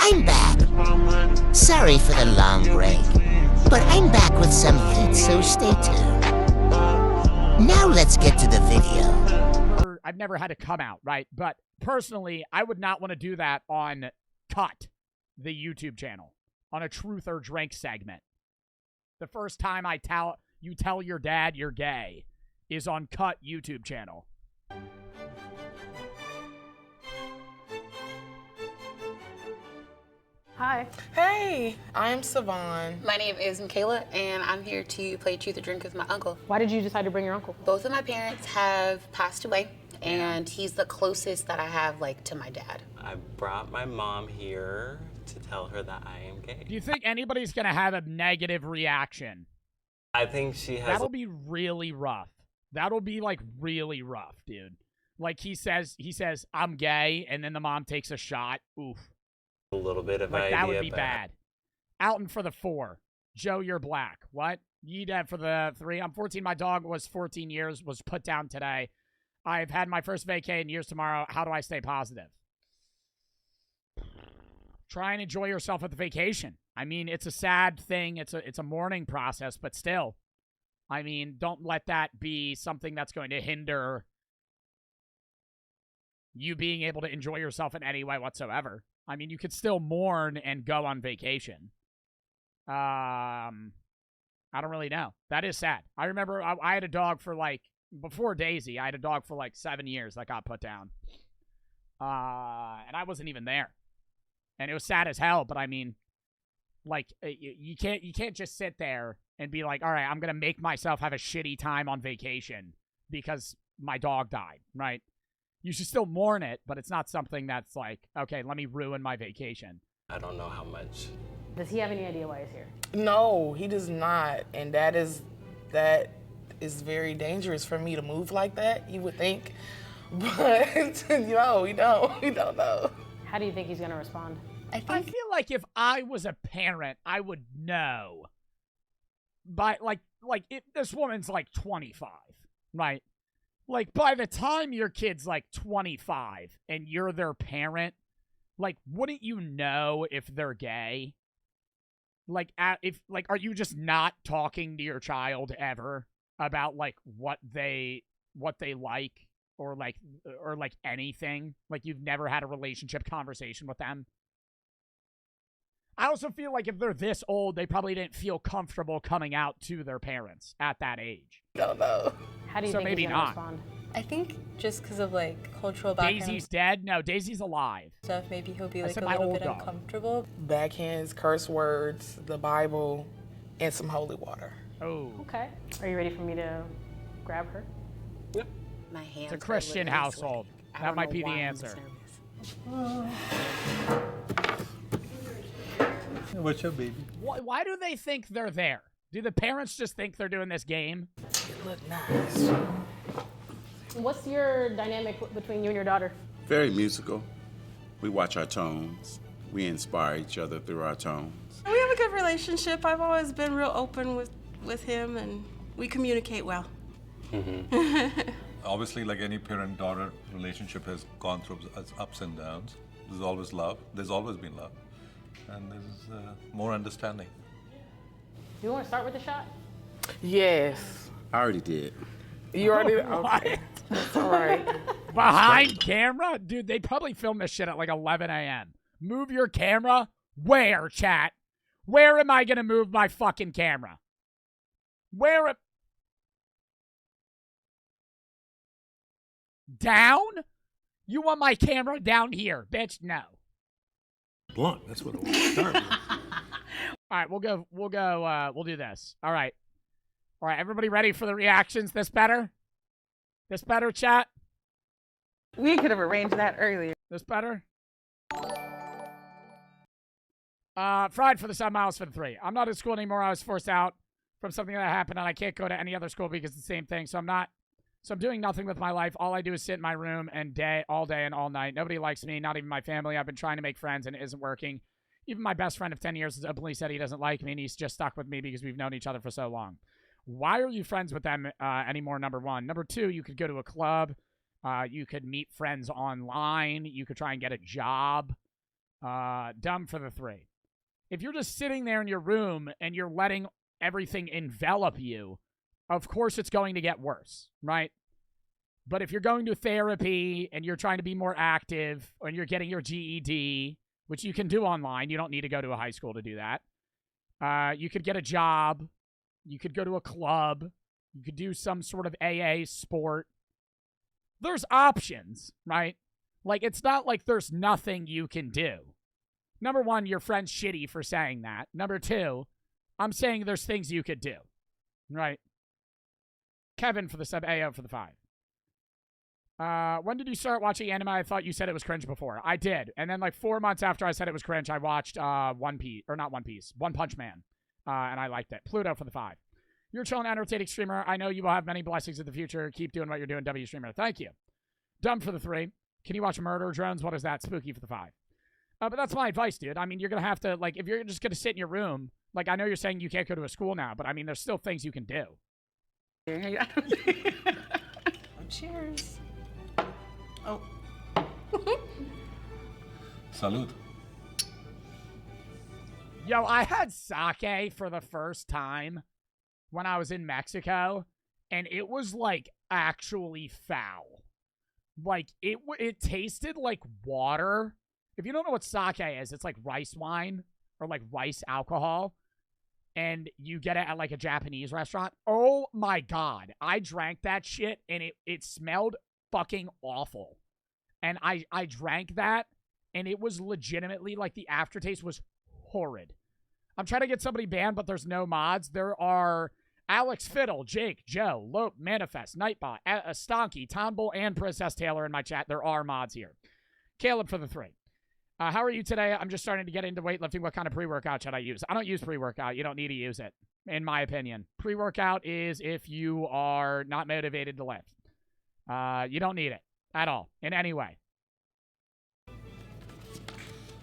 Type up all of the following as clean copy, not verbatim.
I'm back. Sorry for the long break, but I'm back with some heat, so stay tuned. Now let's get to the video. I've never had to come out, right? But personally, I would not want to do that on Cut, the YouTube channel, on a Truth or Drink segment. The first time you tell your dad you're gay is on Cut YouTube channel. Hi. Hey, I'm Savon. My name is Michaela, and I'm here to play Truth or Drink with my uncle. Why did you decide to bring your uncle? Both of my parents have passed away, and he's the closest that I have, to my dad. I brought my mom here to tell her that I am gay. Do you think anybody's going to have a negative reaction? I think she has. That'll be really rough. That'll be, really rough, dude. He says, I'm gay, and then the mom takes a shot. Oof. A little bit of idea. That would be bad. Alton for the 4. Joe, you're black. What? You dead for the 3. I'm 14. My dog was 14 years, was put down today. I've had my first vacay in years tomorrow. How do I stay positive? Try and enjoy yourself at the vacation. I mean, it's a sad thing. It's a mourning process, but still. I mean, don't let that be something that's going to hinder you being able to enjoy yourself in any way whatsoever. I mean, you could still mourn and go on vacation. I don't really know. That is sad. I remember I had a dog for before Daisy, I had a dog for 7 years that got put down. And I wasn't even there. And it was sad as hell, but I mean, you can't just sit there and be like, all right, I'm going to make myself have a shitty time on vacation because my dog died, right? You should still mourn it, but it's not something that's okay, let me ruin my vacation. I don't know how much. Does he have any idea why he's here? No, he does not, and that is very dangerous for me to move like that, you would think. But no, we don't know. How do you think he's gonna respond? I feel like if I was a parent, I would know. But this woman's 25, right? By the time your kid's 25 and you're their parent, wouldn't you know if they're gay? Are you just not talking to your child ever about what they like or anything? You've never had a relationship conversation with them? I also feel like if they're this old, they probably didn't feel comfortable coming out to their parents at that age. Don't know. How do you think maybe he's gonna not. respond? I think just because of cultural background Daisy's dead? No, Daisy's alive. stuff, maybe he'll be I a said my little old bit dog. uncomfortable. Backhands, curse words, the Bible, and some holy water. Oh. Okay. Are you ready for me to grab her? My hands. It's a Christian household. That might be the answer. What's your baby? Why do they think they're there? Do the parents just think they're doing this game? It look nice. What's your dynamic between you and your daughter? Very musical. We watch our tones. We inspire each other through our tones. We have a good relationship. I've always been real open with him, and we communicate well. Obviously, like any parent-daughter relationship has gone through its ups and downs. There's always love. There's always been love. And there's more understanding. Do you want to start with the shot? Yes. I already did. You already? What? Okay. All right. Behind camera? Dude, they probably filmed this shit at 11 a.m. Move your camera? Where, chat? Where am I going to move my fucking camera? Down? You want my camera down here, bitch? No. Blunt, that's what it was. Start with. All right, we'll do this. All right, everybody ready for the reactions? This better, chat? We could have arranged that earlier. This better? Fried for the 7 miles for the 3. I'm not in school anymore. I was forced out from something that happened, and I can't go to any other school because it's the same thing. So I'm doing nothing with my life. All I do is sit in my room all day and all night. Nobody likes me, not even my family. I've been trying to make friends, and it isn't working. Even my best friend of 10 years has openly said he doesn't like me, and he's just stuck with me because we've known each other for so long. Why are you friends with them anymore, number one? Number two, you could go to a club. You could meet friends online. You could try and get a job. Dumb for the 3. If you're just sitting there in your room and you're letting everything envelop you, of course it's going to get worse, right? But if you're going to therapy and you're trying to be more active and you're getting your GED, which you can do online, you don't need to go to a high school to do that. You could get a job. You could go to a club. You could do some sort of AA sport. There's options, right? Like, it's not like there's nothing you can do. Number 1, your friend's shitty for saying that. Number 2, I'm saying there's things you could do, right? Kevin for the sub, AO for the 5. When did you start watching anime? I thought you said it was cringe before. I did. And then like 4 months after I said it was cringe, I watched One Punch Man. And I liked it. Pluto for the 5. You're a chill and entertaining streamer. I know you will have many blessings in the future. Keep doing what you're doing, W Streamer. Thank you. Dumb for the 3. Can you watch Murder Drones? What is that? Spooky for the 5. But that's my advice, dude. I mean, you're going to have to, like, if you're just going to sit in your room, like, I know you're saying you can't go to a school now, but I mean, there's still things you can do. Cheers. Oh. Salud. Yo, I had sake for the first time when I was in Mexico, and it was, like, actually foul. Like, it tasted like water. If you don't know what sake is, it's like rice wine or, like, rice alcohol, and you get it at, like, a Japanese restaurant. Oh, my God. I drank that shit, and it smelled fucking awful. And I drank that, and it was legitimately, like, the aftertaste was horrid. I'm trying to get somebody banned, but there's no mods. There are Alex Fiddle, Jake, Joe, Lope, Manifest, Nightbot, Stonky, Tombull, and Princess Taylor in my chat. There are mods here. Caleb for the 3. How are you today? I'm just starting to get into weightlifting. What kind of pre-workout should I use? I don't use pre-workout. You don't need to use it, in my opinion. Pre-workout is if you are not motivated to lift. You don't need it at all, in any way.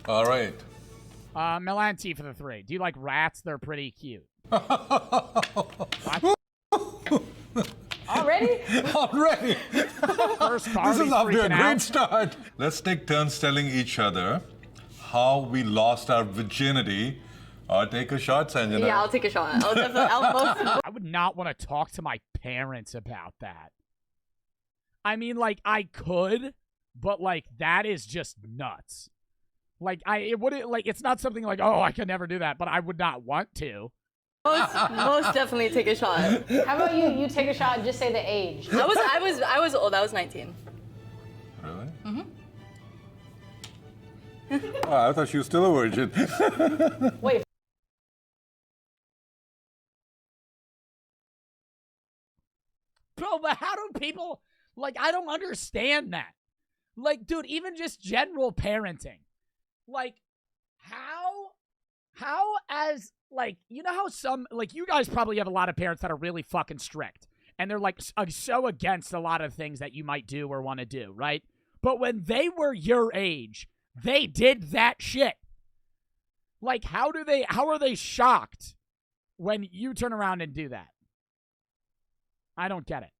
All right. Melanti for the 3. Do you like rats? They're pretty cute. Already? Already. First This Barbie's is off to a freaking great out. start. Let's take turns telling each other how we lost our virginity. Take a shot, Sanjana. Yeah, I'll take a shot. I'll I would not want to talk to my parents about that. I mean, like, I could, but, like, that is just nuts. Like, it wouldn't, like, it's not something like, oh, I could never do that, but I would not want to. most definitely take a shot. How about you take a shot and just say the age? I was old. I was 19. Really? Oh, I thought she was still a virgin. Wait. Bro, but how do people, like, I don't understand that. Like, dude, even just general parenting. Like, how as, like, you know how some, like, you guys probably have a lot of parents that are really fucking strict. And they're, like, so against a lot of things that you might do or want to do, right? But when they were your age, they did that shit. Like, how are they shocked when you turn around and do that? I don't get it.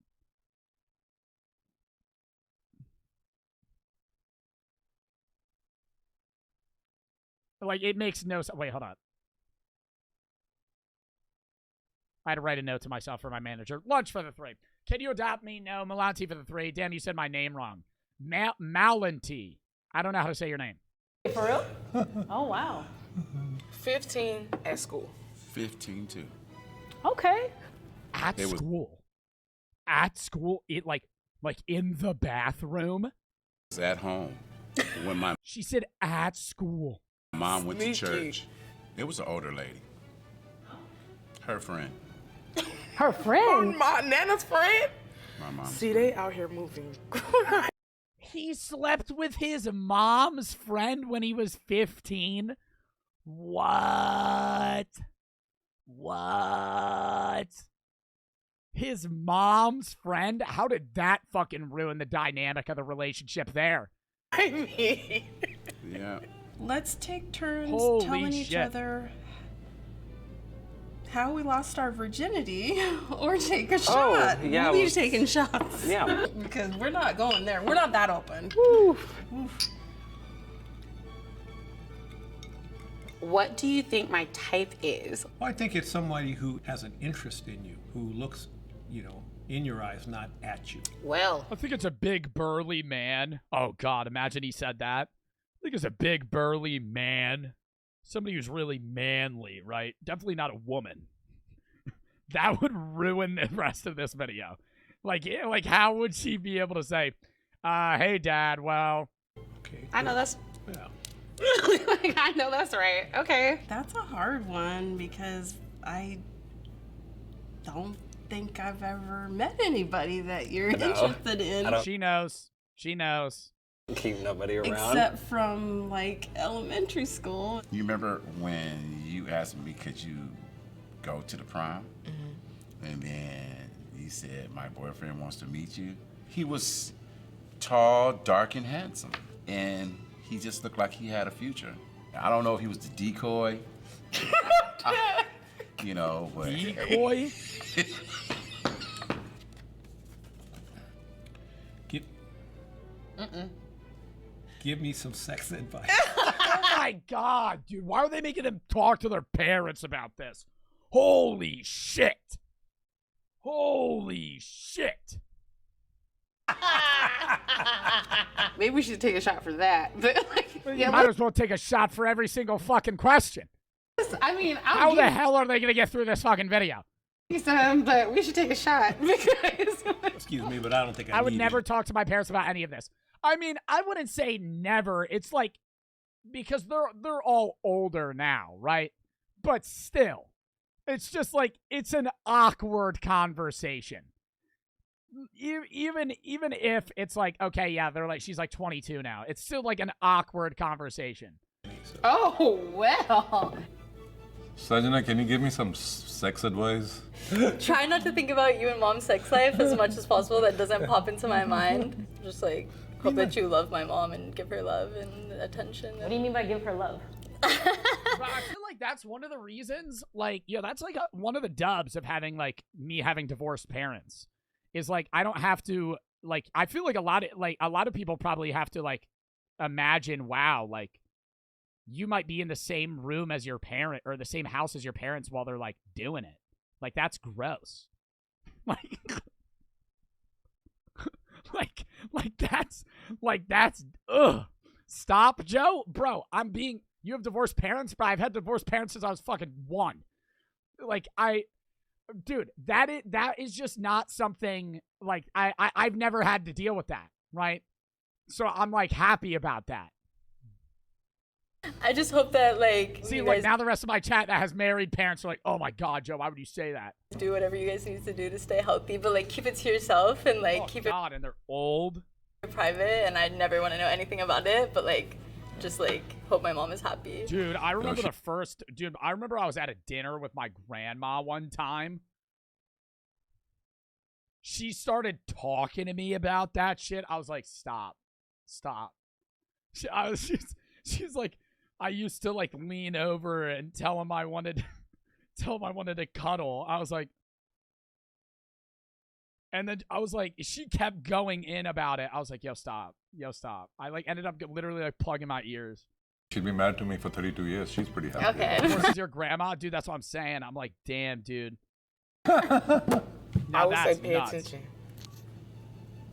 Like, it makes no sense. Wait, hold on. I had to write a note to myself for my manager. Lunch for the 3. Can you adopt me? No. Melanti for the 3. Damn, you said my name wrong. Malanti. I don't know how to say your name. For real? Oh, wow. 15 at school. 15 too. Okay. At school. At school? It like in the bathroom? I was at home when my She said at school. mom went to Sneaky. church. It was an older lady. Her friend. Her friend? My Nana's friend? My mom's See, they out here moving. He slept with his mom's friend when he was 15? What? His mom's friend? How did that fucking ruin the dynamic of the relationship there? I mean, Yeah. Let's take turns Holy telling each shit. other how we lost our virginity or take a shot. yeah, We'll be well- taking shots. Yeah. Because we're not going there. We're not that open. What do you think my type is? Well, I think it's somebody who has an interest in you, who looks, you know, in your eyes, not at you. Well, I think it's a big burly man. Oh God, imagine he said that. I think it's a big burly man. Somebody who's really manly, right? Definitely not a woman. That would ruin the rest of this video. Like how would she be able to say, hey dad, well. Okay. I know that's. Yeah. Like, I know that's right. Okay. That's a hard one because I don't think I've ever met anybody that you're interested in. She knows. She knows. Keep nobody around. Except from like elementary school. You remember when you asked me, could you go to the prom? And then you said, my boyfriend wants to meet you. He was tall, dark, and handsome. And he just looked like he had a future. I don't know if he was the decoy. You know, but... Decoy? Give me some sex advice. Oh my God, dude. Why are they making them talk to their parents about this? Holy shit. Holy shit. Maybe we should take a shot for that. But like, You might as well take a shot for every single fucking question. I mean, How the hell are they going to get through this fucking video? some, but we should take a shot because. Excuse me, but I don't think I would need never it. talk to my parents about any of this. I mean, I wouldn't say never. It's like, because they're all older now, right? But still, it's just like, it's an awkward conversation. Even if it's like, okay, yeah, they're like, she's like 22 now. It's still like an awkward conversation. Oh, well. Sajana, can you give me some sex advice? Try not to think about you and mom's sex life as much as possible. That doesn't pop into my mind. Just like, hope that you love my mom and give her love and attention. What do you mean by give her love? But I feel like that's one of the reasons, like, yeah, that's like one of the dubs of having, like, me having divorced parents. Is like, I don't have to, like, I feel like a lot of people probably have to, like, imagine, wow, like, you might be in the same room as your parent or the same house as your parents while they're, like, doing it. Like, that's gross. That's, ugh. Stop, Joe. Bro, you have divorced parents? Bro, I've had divorced parents since I was fucking 1. Like, dude, that is just not something, like, I've never had to deal with that, right? So I'm, like, happy about that. I just hope that, like, See, you like, guys now the rest of my chat that has married parents are like, oh my God, Joe, why would you say that? do whatever you guys need to do to stay healthy, but like keep it to yourself and like keep God, and they're old. it private. And I never want to know anything about it, but like, just like hope my mom is happy. Dude, I remember I remember I was at a dinner with my grandma one time. She started talking to me about that shit. I was like, stop. She's like, I used to like lean over and tell him I wanted to cuddle. I was like, and then I was like, she kept going in about it. I was like, yo, stop. I like ended up literally like plugging my ears. She'd been married to me for 32 years. She's pretty happy. Okay. Versus your grandma, dude. That's what I'm saying. I'm like, damn, dude. I would say pay nuts. attention.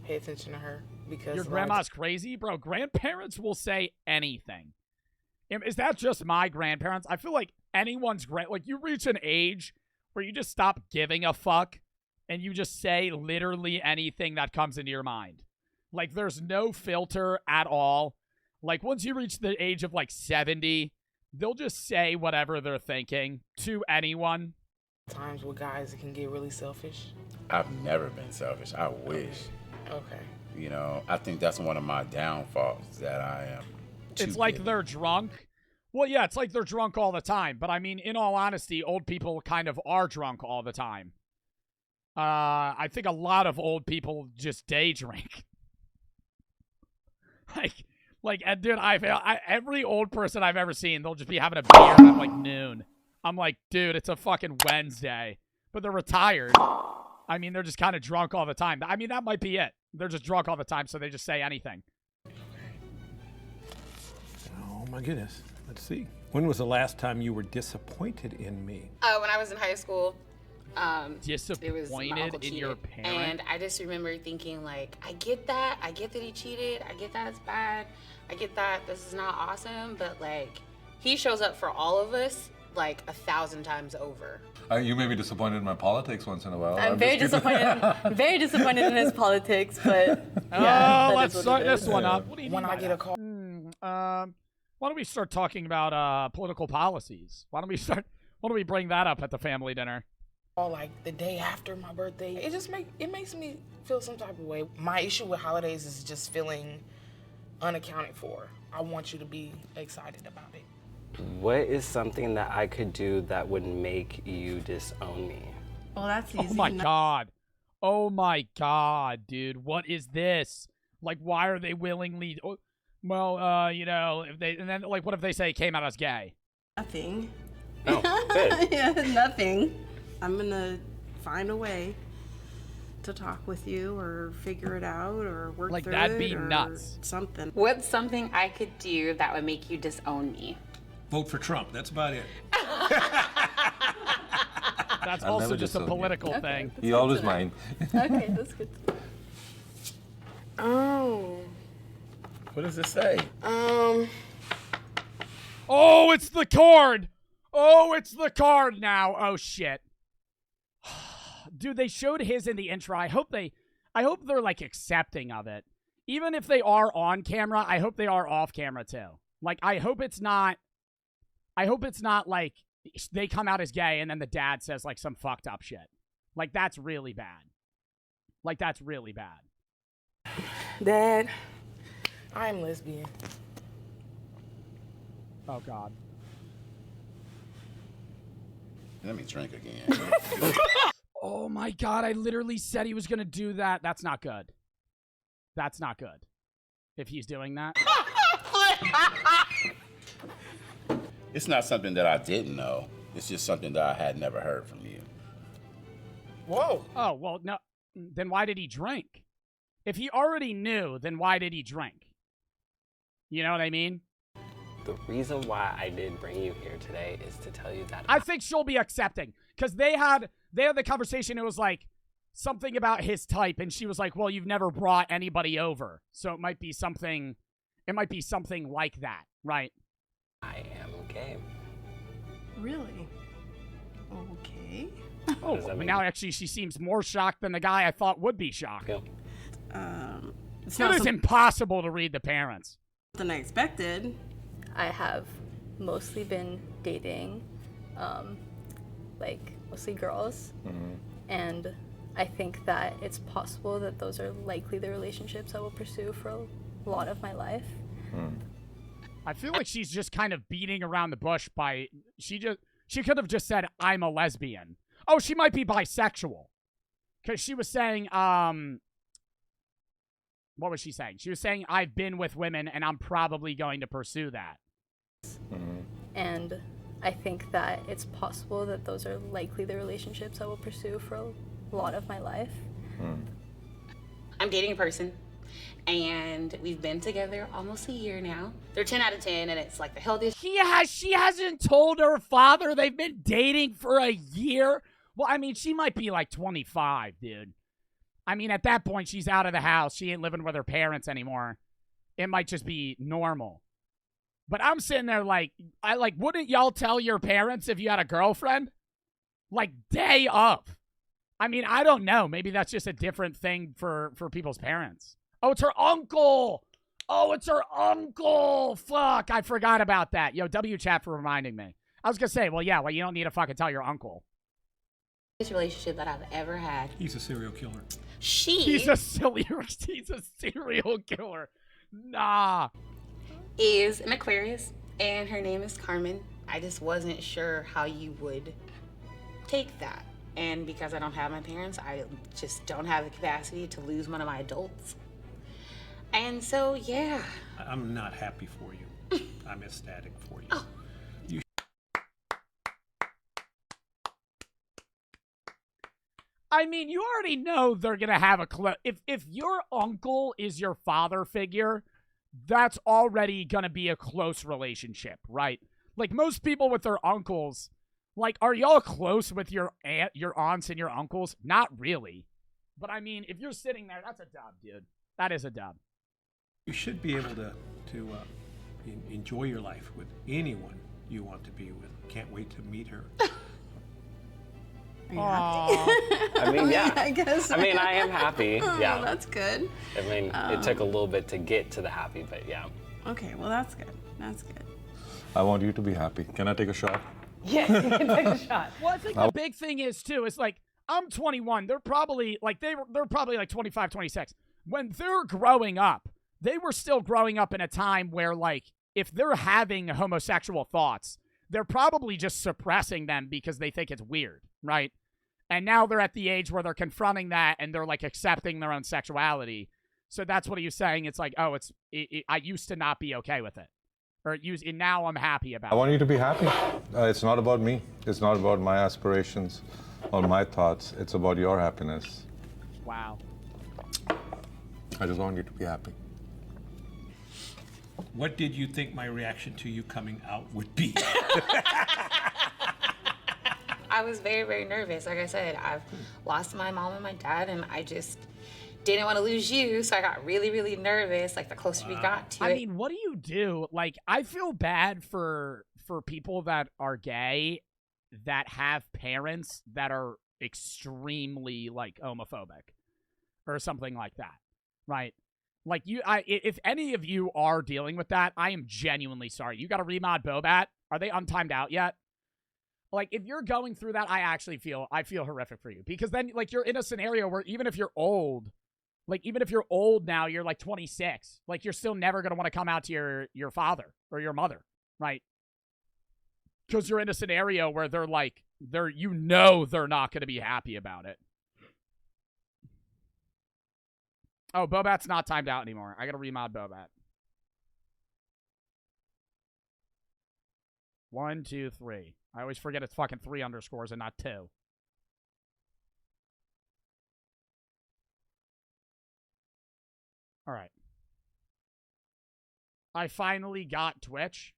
Pay attention to her because Your grandma's crazy, bro. Grandparents will say anything. Is that just my grandparents? I feel like anyone's like you reach an age where you just stop giving a fuck and you just say literally anything that comes into your mind. Like there's no filter at all. Like once you reach the age of like 70, they'll just say whatever they're thinking to anyone. Times with guys it can get really selfish. I've never been selfish. I wish. Okay. You know, I think that's one of my downfalls that I am. It's like they're drunk. Well, yeah, it's like they're drunk all the time. But I mean, in all honesty, old people kind of are drunk all the time. I think a lot of old people just day drink. like, dude, every old person I've ever seen, they'll just be having a beer at like noon. I'm like, dude, it's a fucking Wednesday. But they're retired. I mean, they're just kind of drunk all the time. I mean, that might be it. They're just drunk all the time, so they just say anything. Oh my goodness. Let's see. When was the last time you were disappointed in me? When I was in high school, it was my Disappointed uncle in cheated. your parent? And I just remember thinking, like, I get that he cheated. I get that it's bad. I get that this is not awesome. But, like, he shows up for all of us, like, 1,000 times over. You may be disappointed in my politics once in a while. I'm very disappointed in his politics, but let's start this one up. What do you When mean I by get that? a call, Why don't we start talking about political policies? Why don't we bring that up at the family dinner? like the day after my birthday, it makes me feel some type of way. My issue with holidays is just feeling unaccounted for. I want you to be excited about it. What is something that I could do that would make you disown me? Well, that's easy. Oh my god. Oh my god, dude. What is this? Like, why are they willingly... Well, you know, if they... And then, like, what if they say came out as gay? Nothing. Oh, good. Yeah, nothing. I'm gonna find a way to talk with you or figure it out or work Like, through that'd it be or nuts. something. What's something I could do that would make you disown me? Vote for Trump. That's about it. That's I'll also never just a disown you. political thing. He always mine. Okay, that's good. Oh. What does it say? Oh, it's the card! Oh, it's the card now. Oh, shit. Dude, they showed his in the intro. I hope they're, like, accepting of it. Even if they are on camera, I hope they are off camera, too. Like, I hope it's not, like, they come out as gay and then the dad says, like, some fucked up shit. Like, that's really bad. Like, that's really bad. Dad, I'm lesbian. Oh, God. Let me drink again. Oh, my God. I literally said he was going to do that. That's not good. That's not good. If he's doing that. It's not something that I didn't know. It's just something that I had never heard from you. Whoa. Oh, well, no. Then why did he drink? If he already knew, then why did he drink? You know what I mean? The reason why I did bring you here today is to tell you that I think she'll be accepting. Because they had the conversation. It was like something about his type. And she was like, well, you've never brought anybody over. So it might be something like that, right? I am gay. Really? Okay. Oh, does that mean? now actually she seems more shocked than the guy I thought would be shocked. Yep. It's It not is impossible to read the parents. something I expected. I have mostly been dating, like, mostly girls. And I think that it's possible that those are likely the relationships I will pursue for a lot of my life. I feel like she's just kind of beating around the bush by she could have just said I'm a lesbian. Oh, she might be bisexual. Cuz she was saying what was she saying? She was saying I've been with women and I'm probably going to pursue that. And I think that it's possible that those are likely the relationships I will pursue for a lot of my life. I'm dating a person, and we've been together almost a year now. They're 10 out of 10, and it's like the healthiest. She hasn't told her father they've been dating for a year. Well, I mean, she might be like 25, dude. I mean, at that point, she's out of the house. She ain't living with her parents anymore. It might just be normal. But I'm sitting there like, wouldn't y'all tell your parents if you had a girlfriend? Like, day of. I mean, I don't know. Maybe that's just a different thing for people's parents. Oh, it's her uncle. Oh, it's her uncle. Fuck, I forgot about that. Yo, W chat for reminding me. I was going to say, well, yeah, you don't need to fucking tell your uncle. This relationship that I've ever had. He's a serial killer. He's a serial killer. Nah. Is an Aquarius, and her name is Carmen. I just wasn't sure how you would take that. And because I don't have my parents, I just don't have the capacity to lose one of my adults. And so, yeah. I'm not happy for you. I'm ecstatic for you. Oh. I mean, you already know they're going to have a clue. If your uncle is your father figure, that's already gonna be a close relationship, right? Like most people with their uncles, like, are y'all close with your aunts and your uncles? Not really. But I mean, if you're sitting there, that's a dub, dude. That is a dub. You should be able to enjoy your life with anyone you want to be with. Can't wait to meet her. Are you happy? I mean, yeah. I guess. I mean, I am happy. Oh, Yeah. that's good. I mean, it took a little bit to get to the happy, but yeah. Okay, well, that's good. That's good. I want you to be happy. Can I take a shot? Yes, you can take a shot. Well, I think the big thing is, too, is like, I'm 21. They're probably, like, they're probably like 25, 26. When they're growing up, they were still growing up in a time where, like, if they're having homosexual thoughts, they're probably just suppressing them because they think it's weird, right? And now they're at the age where they're confronting that and they're, like, accepting their own sexuality. So that's what he was saying. It's like, oh, I used to not be okay with it. And now I'm happy about it. I want you to be happy. It's not about me. It's not about my aspirations or my thoughts. It's about your happiness. Wow. I just want you to be happy. What did you think my reaction to you coming out would be? I was very, very nervous. Like I said, I've lost my mom and my dad, and I just didn't want to lose you, so I got really, really nervous, like, the closer we got to it. I mean, what do you do? Like, I feel bad for people that are gay that have parents that are extremely, like, homophobic or something like that, right? Like, if any of you are dealing with that, I am genuinely sorry. You got to remod Bobat. Are they untimed out yet? Like, if you're going through that, I feel horrific for you. Because then, like, you're in a scenario where even if you're old, like, even if you're old now, you're, like, 26, like, you're still never going to want to come out to your father or your mother, right? Because you're in a scenario where they're, like, they're not going to be happy about it. Oh, Bobat's not timed out anymore. I got to remod Bobat. 1, 2, 3. I always forget it's fucking 3 underscores and not 2. All right. I finally got Twitch.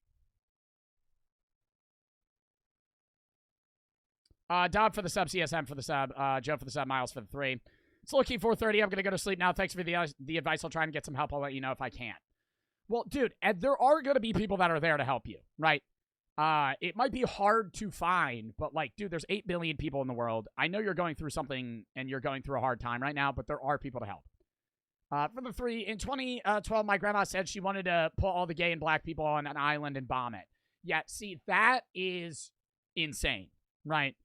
Dob for the sub, CSM for the sub, Joe for the sub, Miles for the 3. It's looking 4:30. I'm going to go to sleep now. Thanks for the advice. I'll try and get some help. I'll let you know if I can't. Well, dude, and there are going to be people that are there to help you, right? It might be hard to find, but, like, dude, there's 8 billion people in the world. I know you're going through something and you're going through a hard time right now, but there are people to help. For the 3, in 2012, my grandma said she wanted to put all the gay and black people on an island and bomb it. Yeah, see, that is insane, right?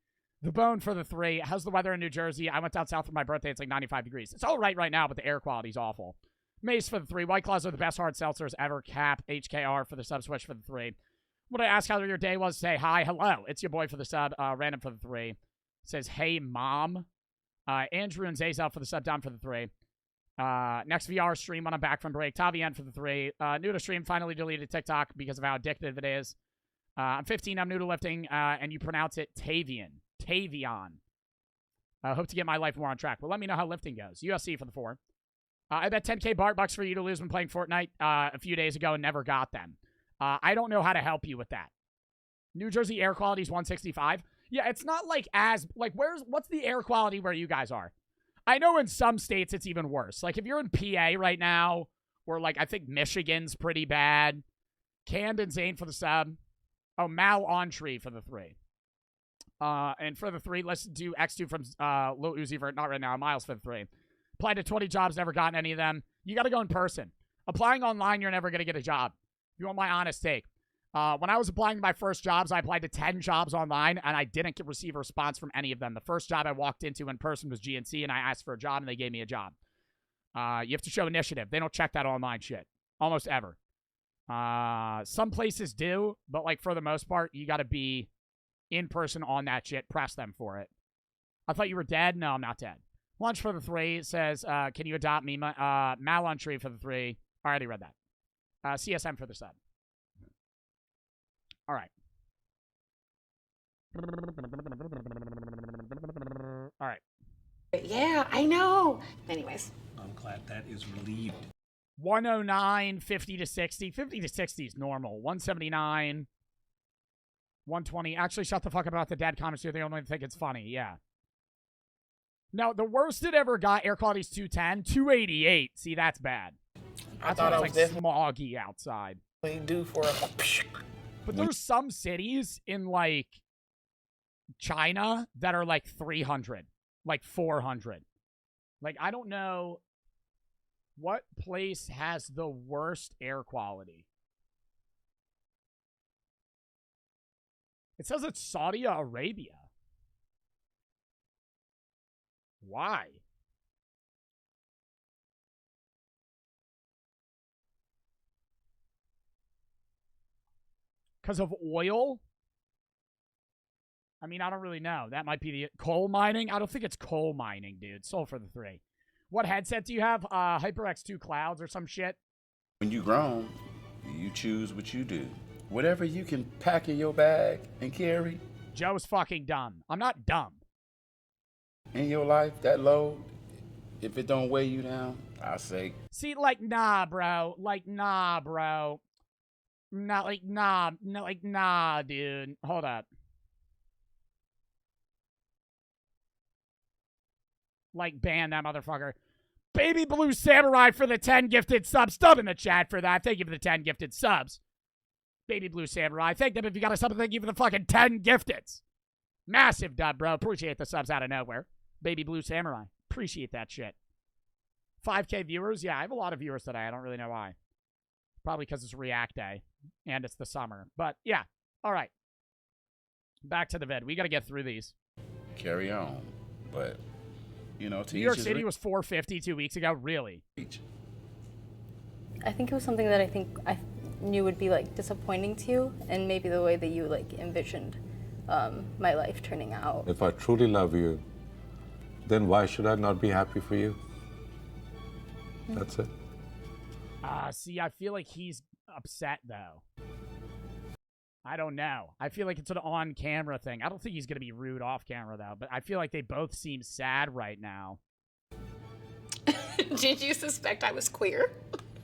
The Bone for the 3. How's the weather in New Jersey? I went down south for my birthday. It's like 95 degrees. It's all right now, but the air quality's awful. Mace for the 3. White Claws are the best hard seltzers ever. Cap, HKR for the sub. Switch for the 3. When I ask how your day was, say hi, hello. It's your boy for the sub. Random for the 3. Says, hey, mom. Andrew and Zazel for the sub. Down for the 3. Next VR stream when I'm back from break. Tavian for the 3. New to stream. Finally deleted TikTok because of how addictive it is. I'm 15. I'm new to lifting. And you pronounce it Tavian. Tavion. Hope to get my life more on track. Well, let me know how lifting goes. USC for the 4. I bet 10K BART bucks for you to lose when playing Fortnite a few days ago and never got them. I don't know how to help you with that. New Jersey air quality is 165. Yeah, it's not like what's the air quality where you guys are? I know in some states it's even worse. Like if you're in PA right now, or like I think Michigan's pretty bad. Camden Zane for the sub. Oh, Mal on tree for the 3. And for the 3, listen to X2 from Lil Uzi Vert, not right now, Miles for the 3. Applied to 20 jobs, never gotten any of them. You got to go in person. Applying online, you're never going to get a job. If you want my honest take. When I was applying to my first jobs, I applied to 10 jobs online, and I didn't receive a response from any of them. The first job I walked into in person was GNC, and I asked for a job, and they gave me a job. You have to show initiative. They don't check that online shit. Almost ever. Some places do, but like for the most part, you got to be in person on that shit. Press them for it. I thought you were dead. No, I'm not dead. Lunch for the 3 says, can you adopt me? Mal on tree for the 3. I already read that. CSM for the sub. All right. All right. Yeah, I know. Anyways. I'm glad that is relieved. 109, 50 to 60. 50 to 60 is normal. 179, 120. Actually, shut the fuck up about the dad comments here. They only think it's funny. Yeah. No, the worst it ever got, air quality is 210. 288. See, that's bad. I That's thought when I it's was like smoggy outside. definitely due for a. But there's some cities in like China that are like 300, like 400. Like, I don't know what place has the worst air quality. It says it's Saudi Arabia. Why? Because of oil? I mean, I don't really know. That might be the coal mining. I don't think it's coal mining, dude. Sold for the 3. What headset do you have? HyperX 2 Clouds or some shit? When you grown, you choose what you do. Whatever you can pack in your bag and carry Joe's fucking dumb. I'm not dumb. in your life, that load, if it don't weigh you down, I say. See, like, nah, bro. Like, nah, bro. Not like, nah. No, like, nah, dude. Hold up. Like, ban that motherfucker. Baby Blue Samurai for the 10 gifted subs. Stub in the chat for that. Thank you for the 10 gifted subs. Baby Blue Samurai. Thank them if you got a sub. Thank you for the fucking 10 gifteds. Massive dub, bro. Appreciate the subs out of nowhere. Baby Blue Samurai. Appreciate that shit. 5K viewers? Yeah, I have a lot of viewers today. I don't really know why. Probably because it's React Day and it's the summer. But yeah, all right. Back to the vid. We got to get through these. Carry on. But, you know, to New York City was 450 2 weeks ago. Really? I think it was something that I knew would be like disappointing to you, and maybe the way that you like envisioned my life turning out. If I truly love you, then why should I not be happy for you? That's it. See, I feel like he's upset, though. I don't know. I feel like it's an on-camera thing. I don't think he's going to be rude off-camera, though, but I feel like they both seem sad right now. Did you suspect I was queer?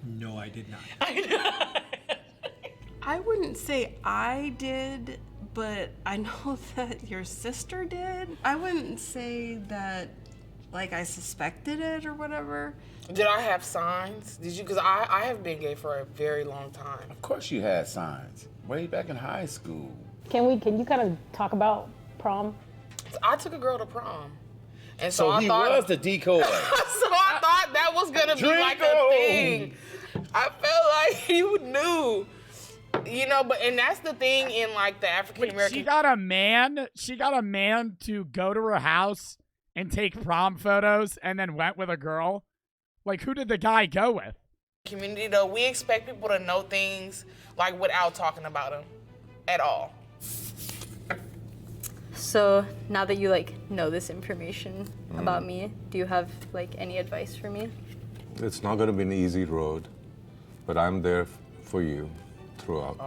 No, I did not. I wouldn't say I did, but I know that your sister did. I wouldn't say that, like, I suspected it or whatever. Did I have signs? Did you? Because I have been gay for a very long time. Of course you had signs. Way back in high school. Can you kind of talk about prom? I took a girl to prom. And So I he thought, was the decoy. So I thought that was going to be like a thing. I felt like you knew. You know, and that's the thing in like the African American. She got a man to go to her house and take prom photos and then went with a girl. Like, who did the guy go with? Community, though, we expect people to know things like without talking about them at all. So now that you like know this information about me, do you have like any advice for me? It's not going to be an easy road, but I'm there for you throughout.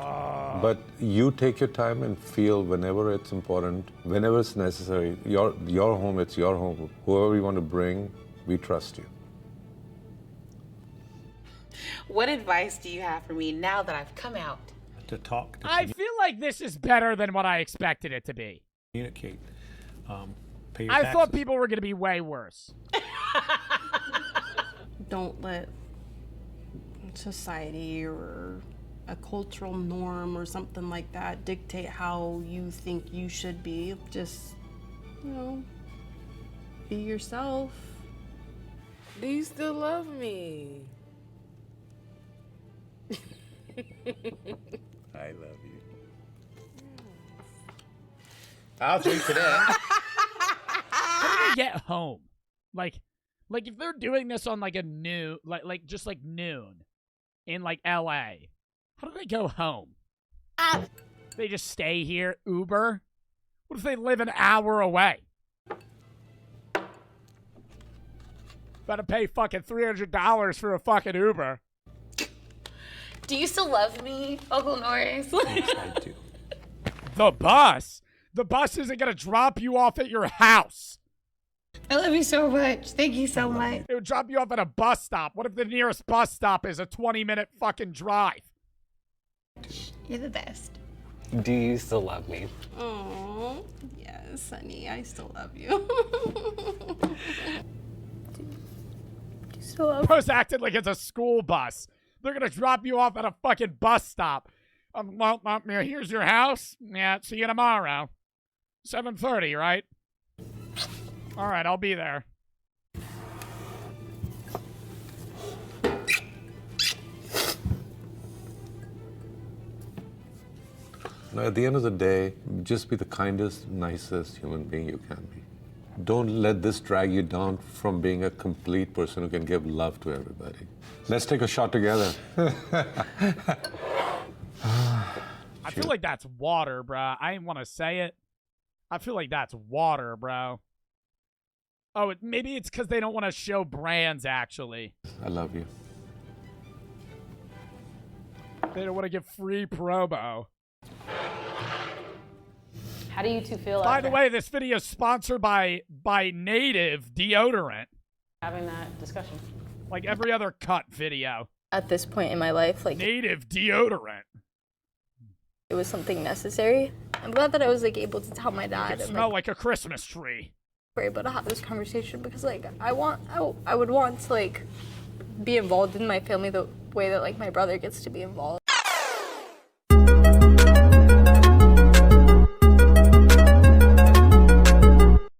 But you take your time and feel whenever it's important, whenever it's necessary. Your home, it's your home. Whoever you want to bring, we trust you. What advice do you have for me now that I've come out? To talk, to I feel like this is better than what I expected it to be. communicate. Pay your I taxes. thought people were going to be way worse. Don't let society or a cultural norm or something like that dictate how you think you should be. Just, be yourself. Do you still love me? I love you. I'll drink to that. How do they get home? Like if they're doing this on like a noon, like just like noon in like LA, how do they go home? They just stay here, Uber? What if they live an hour away? Gotta pay fucking $300 for a fucking Uber. Do you still love me, Uncle Norris? Yes, I do. The bus? The bus isn't gonna drop you off at your house. I love you so much. Thank you so much. It would drop you off at a bus stop. What if the nearest bus stop is a 20-minute fucking drive? You're the best. Do you still love me? Oh, yes, honey, I still love you. So Post acted like it's a school bus. They're gonna drop you off at a fucking bus stop. Well, here's your house. Yeah, see you tomorrow. 7:30, right? All right, I'll be there. Now, at the end of the day, just be the kindest, nicest human being you can be. Don't let this drag you down from being a complete person who can give love to everybody. Let's take a shot together. I feel like that's water, bro. I didn't want to say it. I feel like that's water, bro. Oh, maybe it's because they don't want to show brands, actually. I love you. They don't want to give free promo. How do you two feel By after the way, this video is sponsored by Native deodorant. having that discussion? Like every other cut video. at this point in my life, like Native deodorant. it was something necessary. I'm glad that I was like able to tell my dad. It smell like a Christmas tree. We're able to have this conversation because like I would want to like be involved in my family the way that like my brother gets to be involved.